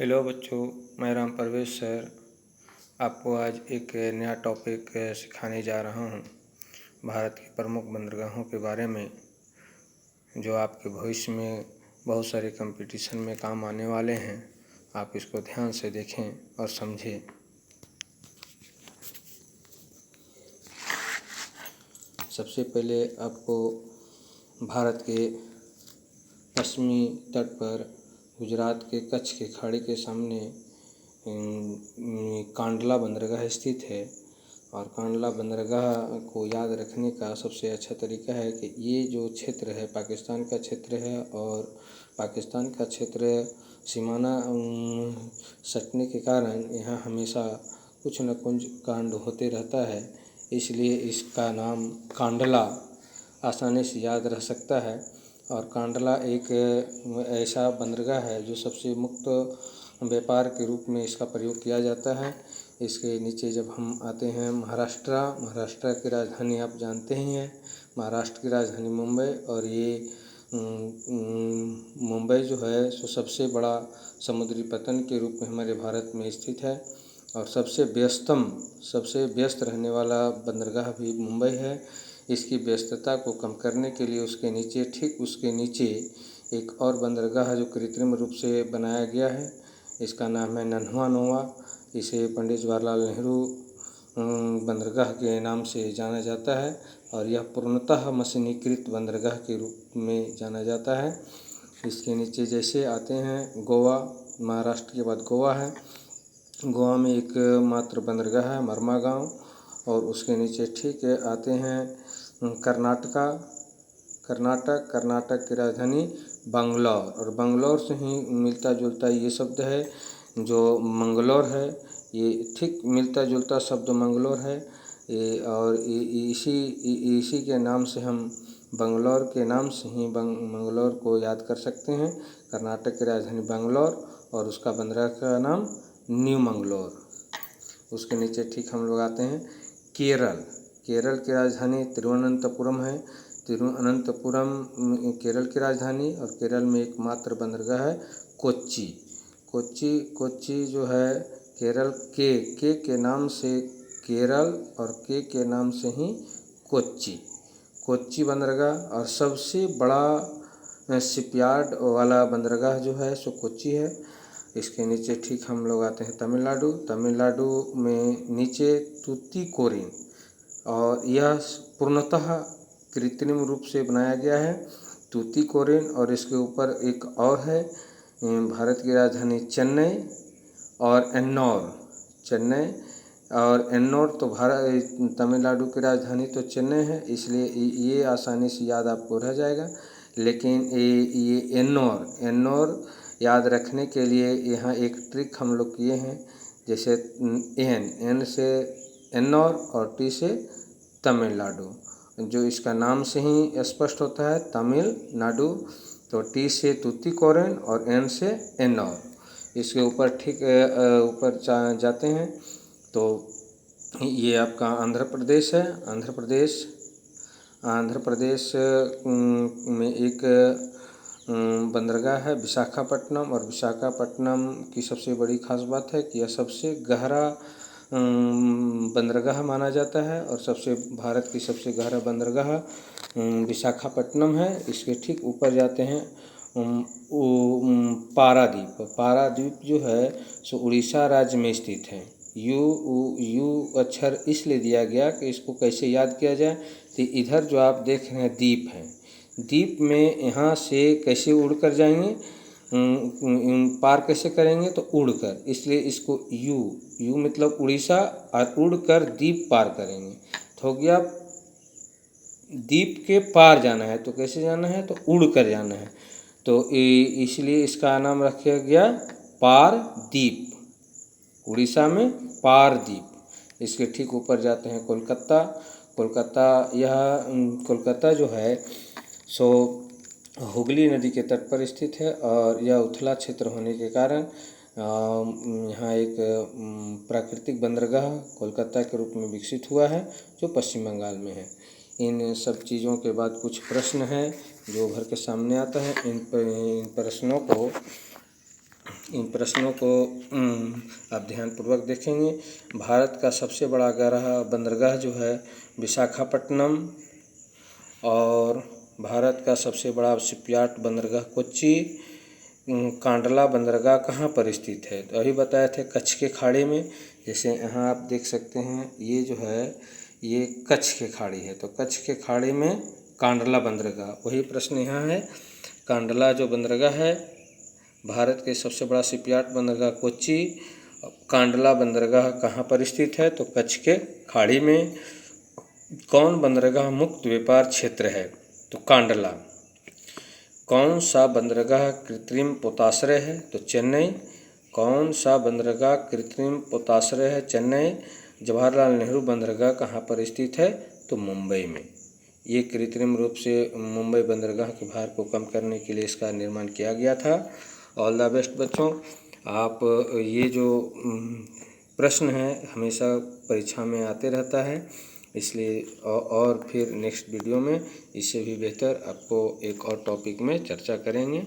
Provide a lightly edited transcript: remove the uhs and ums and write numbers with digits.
Hello बच्चों, मैं Ram Parvesh sir आपको आज एक नया टॉपिक सिखाने जा रहा हूँ। भारत की प्रमुख बंदरगाहों के बारे में, जो आपके भविष्य में बहुत सारे कंपटीशन में काम आने वाले हैं। आप इसको ध्यान से देखें और समझें। सबसे पहले आपको भारत के पश्चिमी तट पर गुजरात के कच्छ के खाड़ी के सामने कांडला बंदरगाह स्थित है। और कांडला बंदरगाह को याद रखने का सबसे अच्छा तरीका है कि ये जो क्षेत्र है पाकिस्तान का क्षेत्र है, और पाकिस्तान का क्षेत्र सीमाना सटने के कारण यहाँ हमेशा कुछ न कुछ कांड होते रहता है। इसलिए इसका नाम कांडला आसानी से याद रह सकता है। और कांडला एक ऐसा बंदरगाह है जो सबसे मुक्त व्यापार के रूप में इसका प्रयोग किया जाता है। इसके नीचे जब हम आते हैं महाराष्ट्र की राजधानी आप जानते ही हैं। महाराष्ट्र की राजधानी मुंबई, और ये मुंबई जो है सो सबसे बड़ा समुद्री पतन के रूप में हमारे भारत में स्थित है। और सबसे व्यस्त रहने वाला बंदरगाह भी मुंबई है। इसकी व्यस्तता को कम करने के लिए उसके नीचे, ठीक उसके नीचे एक और बंदरगाह जो कृत्रिम रूप से बनाया गया है, इसका नाम है नन्हुआ नोआ। इसे पंडित जवाहरलाल नेहरू बंदरगाह के नाम से जाना जाता है, और यह पूर्णतः मशीनीकृत बंदरगाह के रूप में जाना जाता है। इसके नीचे जैसे आते हैं गोवा, महाराष्ट्र के बाद गोवा है। गोवा में एक मात्र बंदरगाह है मरमा गाँव, और उसके नीचे ठीक आते हैं कर्नाटक की राजधानी बंगलौर, और बंगलौर से ही मिलता जुलता ये शब्द है जो मंगलौर है। ये ठीक मिलता जुलता शब्द मंगलौर है। और इसी के नाम से हम बंगलौर के नाम से ही मंगलौर को याद कर सकते हैं। कर्नाटक की राजधानी बंगलौर और उसका बंदरगाह का नाम न्यू मंगलौर। उसके नीचे ठीक हम लोग आते हैं केरल की राजधानी तिरुवनंतपुरम है। तिरुवनंतपुरम केरल की राजधानी, और केरल में एकमात्र बंदरगाह है कोच्चि जो है केरल के नाम से केरल, और के नाम से ही कोच्चि बंदरगाह। और सबसे बड़ा शिपयार्ड वाला बंदरगाह जो है सो कोच्चि है। इसके नीचे ठीक हम लोग आते हैं तमिलनाडु में नीचे तूतीकोरिन, और यह पूर्णतः कृत्रिम रूप से बनाया गया है तूतीकोरिन। और इसके ऊपर एक और है भारत की राजधानी चेन्नई और एन्नौर तो तमिलनाडु की राजधानी तो चेन्नई है, इसलिए ये आसानी से याद आपको रह जाएगा। लेकिन ये एन्नौर याद रखने के लिए यहाँ एक ट्रिक हम लोग किए हैं। जैसे एन से एन्नौर और टी से तमिलनाडु, जो इसका नाम से ही स्पष्ट होता है तमिलनाडु। तो टी से तूतीकोरिन और एन से एन्नौर। इसके ऊपर ठीक ऊपर जाते हैं तो ये आपका आंध्र प्रदेश है। आंध्र प्रदेश में एक बंदरगाह है विशाखापट्टनम, और विशाखापट्टनम की सबसे बड़ी खास बात है कि यह सबसे गहरा बंदरगाह माना जाता है, और भारत की सबसे गहरा बंदरगाह विशाखापट्टनम है। इसके ठीक ऊपर जाते हैं पारादीप जो है सो उड़ीसा राज्य में स्थित है। यू अक्षर इसलिए दिया गया कि इसको कैसे याद किया जाए। तो इधर जो आप देख रहे हैं द्वीप है, द्वीप में यहाँ से कैसे उड़कर जाएंगे, पार कैसे करेंगे, तो उड़कर, इसलिए इसको यू मतलब उड़ीसा, और उड़कर द्वीप पार करेंगे। तो हो गया द्वीप के पार जाना है, तो कैसे जाना है, तो उड़कर जाना है। तो इसलिए इसका नाम रखा गया पारदीप, उड़ीसा में पारदीप। इसके ठीक ऊपर जाते हैं कोलकाता जो है सो हुगली नदी के तट पर स्थित है, और यह उथला क्षेत्र होने के कारण यहाँ एक प्राकृतिक बंदरगाह कोलकाता के रूप में विकसित हुआ है, जो पश्चिम बंगाल में है। इन सब चीज़ों के बाद कुछ प्रश्न हैं जो भर के सामने आता है। इन प्रश्नों को इन प्रश्नों को आप ध्यानपूर्वक देखेंगे। भारत का सबसे बड़ा बंदरगाह जो है विशाखापट्टनम, और भारत का सबसे बड़ा शिपयार्ड बंदरगाह कोच्चि। कांडला बंदरगाह कहाँ पर स्थित है? तो अभी बताए थे कच्छ के खाड़ी में। जैसे यहाँ आप देख सकते हैं, ये जो है ये कच्छ के खाड़ी है, तो कच्छ के खाड़ी में कांडला बंदरगाह, वही प्रश्न यहाँ है। कांडला जो बंदरगाह है, भारत के सबसे बड़ा शिपयार्ड बंदरगाह कोच्चि। कांडला बंदरगाह कहाँ पर स्थित है? तो कच्छ के खाड़ी में। कौन बंदरगाह मुक्त व्यापार क्षेत्र है? तो कांडला। कौन सा बंदरगाह कृत्रिम पोताश्रय है? तो चेन्नई। कौन सा बंदरगाह कृत्रिम पोताश्रय है? चेन्नई। जवाहरलाल नेहरू बंदरगाह कहाँ पर स्थित है? तो मुंबई में। ये कृत्रिम रूप से मुंबई बंदरगाह के भार को कम करने के लिए इसका निर्माण किया गया था। ऑल द बेस्ट बच्चों। आप ये जो प्रश्न है हमेशा परीक्षा में आते रहता है, इसलिए और फिर नेक्स्ट वीडियो में इससे भी बेहतर आपको एक और टॉपिक में चर्चा करेंगे।